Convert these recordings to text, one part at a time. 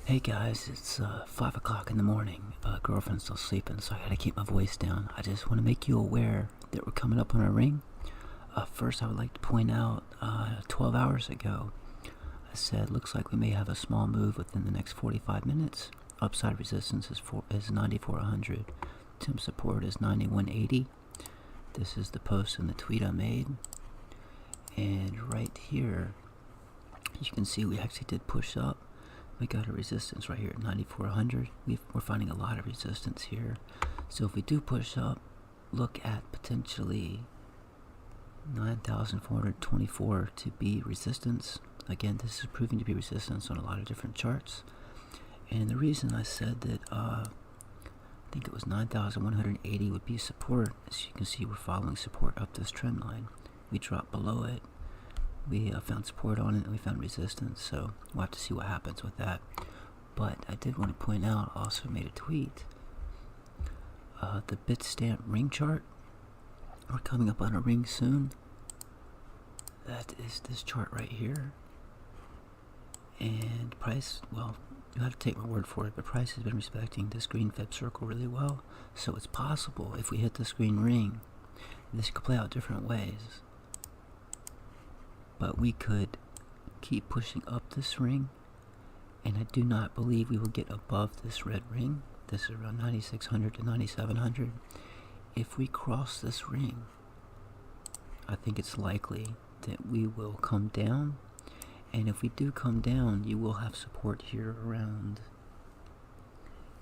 Hey guys, it's 5 o'clock in the morning. Girlfriend's still sleeping, so I gotta keep my voice down. I just want to make you aware that we're coming up on our ring. First, I would like to point out 12 hours ago, I said looks like we may have a small move within the next 45 minutes. Upside resistance is 9400. Temp support is 9180. This is the post and the tweet I made. And right here, you can see we actually did push up. We got a resistance right here at 9400. We're finding a lot of resistance here. So if we do push up, look at potentially 9424 to be resistance. Again, this is proving to be resistance on a lot of different charts. And the reason I said that I think it was 9180 would be support, as you can see, we're following support up this trend line. We dropped below it. We found support on it and we found resistance, so we'll have to see what happens with that. But I did want to point out, I also made a tweet, the Bitstamp ring chart. We're coming up on a ring soon. That is this chart right here. And price, well, you have to take my word for it, but price has been respecting this green Fib circle really well. So it's possible if we hit this green ring, this could play out different ways. But we could keep pushing up this ring, and I do not believe we will get above this red ring. This is around 9600 to 9700. If we cross this ring, I think it's likely that we will come down, and if we do come down, you will have support here around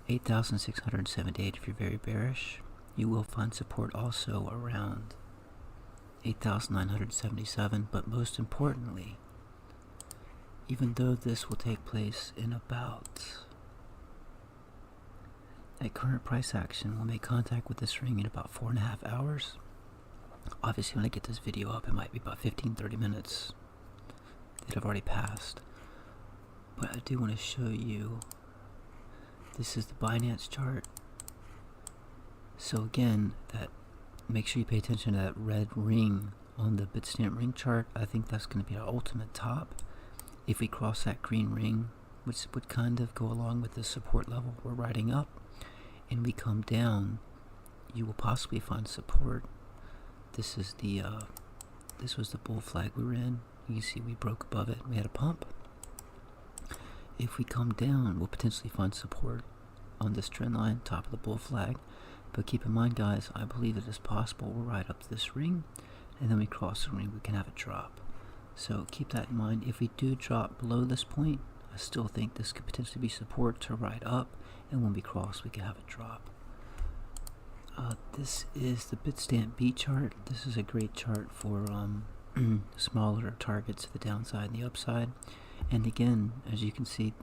8678 if you're very bearish. You will find support also around 8,977, but most importantly, even though this will take place in about, at current price action, we'll make contact with this ring in about 4.5 hours. Obviously, when I get this video up, it might be about 15-30 minutes that have already passed. But I do want to show you, this is the Binance chart. So again, that, make sure you pay attention to that red ring on the Bitstamp ring chart. I think that's going to be our ultimate top. If we cross that green ring, which would kind of go along with the support level we're riding up, and we come down, you will possibly find support. This is the this was the bull flag we were in. You can see we broke above it. We had a pump. If we come down, we'll potentially find support on this trend line, top of the bull flag. But keep in mind, guys, I believe it is possible we'll ride up this ring, and then we cross the ring, we can have a drop. So keep that in mind. If we do drop below this point, I still think this could potentially be support to ride up, and when we cross, we can have a drop. This is the Bitstamp B chart. This is a great chart for smaller targets to the downside and the upside. And again, as you can see,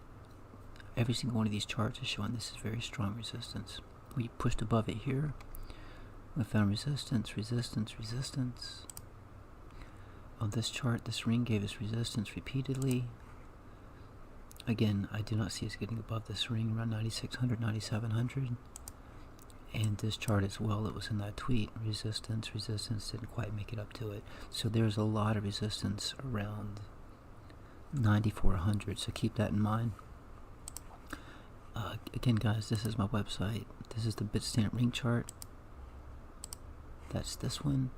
every single one of these charts is showing this is very strong resistance. We pushed above it here. We found resistance, resistance, resistance. On this chart, this ring gave us resistance repeatedly. Again, I do not see us getting above this ring around 9600, 9700. And this chart as well, it was in that tweet. Resistance, resistance, didn't quite make it up to it. So there's a lot of resistance around 9400, so keep that in mind. Again, guys, this is my website. This is the Bitstamp ring chart. That's this one.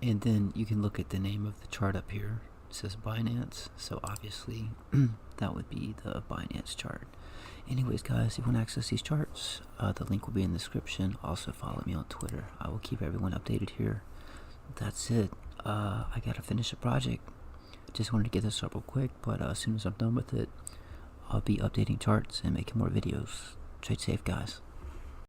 And then you can look at the name of the chart up here. It says Binance, so obviously that would be the Binance chart. Anyways, guys, if you want to access these charts, the link will be in the description. Also follow me on Twitter. I will keep everyone updated here. That's it. I gotta finish a project. Just wanted to get this up real quick, but as soon as I'm done with it, I'll be updating charts and making more videos. Trade safe, guys.